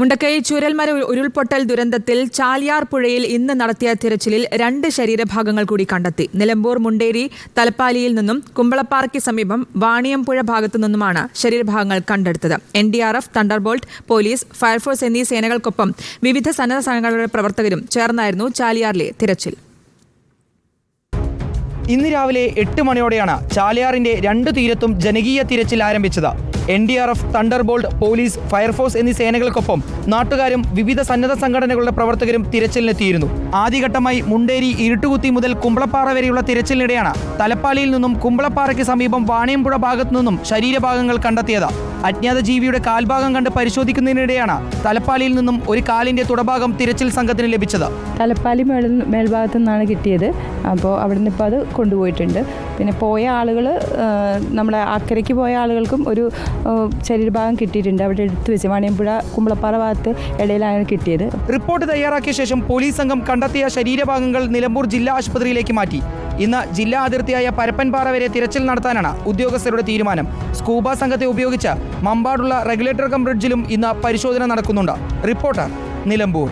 മുണ്ടക്കൈ ചൂരൽമല ഉരുൾപൊട്ടൽ ദുരന്തത്തിൽ ചാലിയാർ പുഴയിൽ ഇന്ന് നടത്തിയ തിരച്ചിലിൽ 2 ശരീരഭാഗങ്ങൾ കൂടി കണ്ടെത്തി. നിലമ്പൂർ മുണ്ടേരി തലപ്പാലിയിൽ നിന്നും കുമ്പളപ്പാറയ്ക്ക് സമീപം വാണിയംപുഴ ഭാഗത്തു നിന്നുമാണ് ശരീരഭാഗങ്ങൾ കണ്ടെടുത്തത്. NDRF, തണ്ടർബോൾട്ട്, പോലീസ്, ഫയർഫോഴ്സ് എന്നീ സേനകൾക്കൊപ്പം വിവിധ സന്നദ്ധ സംഘടനകളുടെ പ്രവർത്തകരും ചേർന്നായിരുന്നു ചാലിയാറിലെ തിരച്ചിൽ. ഇന്ന് രാവിലെ 8 മണിയോടെയാണ് ചാലിയാറിന്റെ 2 തീരത്തും ജനകീയ തിരച്ചിൽ ആരംഭിച്ചത്. NDRF, തണ്ടർബോൾട്ട്, പോലീസ്, ഫയർഫോഴ്സ് എന്നീ സേനകൾക്കൊപ്പം നാട്ടുകാരും വിവിധ സന്നദ്ധ സംഘടനകളുടെ പ്രവർത്തകരും തിരച്ചിലിനെത്തിയിരുന്നു. ആദ്യഘട്ടമായി മുണ്ടേരി ഇരുട്ടുകുത്തി മുതൽ കുമ്പളപ്പാറ വരെയുള്ള തിരച്ചിലിനിടെയാണ് തലപ്പാലിയിൽ നിന്നും കുമ്പളപ്പാറയ്ക്ക് സമീപം വാണിയംപുഴ ഭാഗത്തു നിന്നും ശരീരഭാഗങ്ങൾ കണ്ടെത്തിയത്. അജ്ഞാത ജീവിയുടെ കാൽഭാഗം കണ്ട് പരിശോധിക്കുന്നതിനിടെയാണ് തലപ്പാലിയിൽ നിന്നും ഒരു കാലിന്റെ തുടഭാഗം തിരച്ചിൽ സംഘത്തിന് ലഭിച്ചത്. തലപ്പാലി മേൽഭാഗത്തു നിന്നാണ് കിട്ടിയത്. അപ്പോൾ അവിടെ നിന്ന് ഇപ്പോൾ അത് കൊണ്ടുപോയിട്ടുണ്ട്. പിന്നെ പോയ ആളുകൾ, നമ്മുടെ അക്കരയ്ക്ക് പോയ ആളുകൾക്കും ഒരു ശരീരഭാഗം കിട്ടിയിട്ടുണ്ട്. അവിടെ എടുത്തു വെച്ച് വാണിയംപുഴ കുമ്പളപ്പാറ ഭാഗത്ത് ഇടയിലാണ് കിട്ടിയത്. റിപ്പോർട്ട് തയ്യാറാക്കിയ ശേഷം പോലീസ് സംഘം കണ്ടെത്തിയ ശരീരഭാഗങ്ങൾ നിലമ്പൂർ ജില്ലാ ആശുപത്രിയിലേക്ക് മാറ്റി. ഇന്ന് ജില്ലാ അതിർത്തിയായ പരപ്പൻപാറ വരെ തിരച്ചിൽ നടത്താനാണ് ഉദ്യോഗസ്ഥരുടെ തീരുമാനം. സ്കൂബ സംഘത്തെ ഉപയോഗിച്ച് മമ്പാടുള്ള റെഗുലേറ്റർ കം ബ്രിഡ്ജിലും ഇന്ന് പരിശോധന നടക്കുന്നുണ്ട്. റിപ്പോർട്ടർ, നിലമ്പൂർ.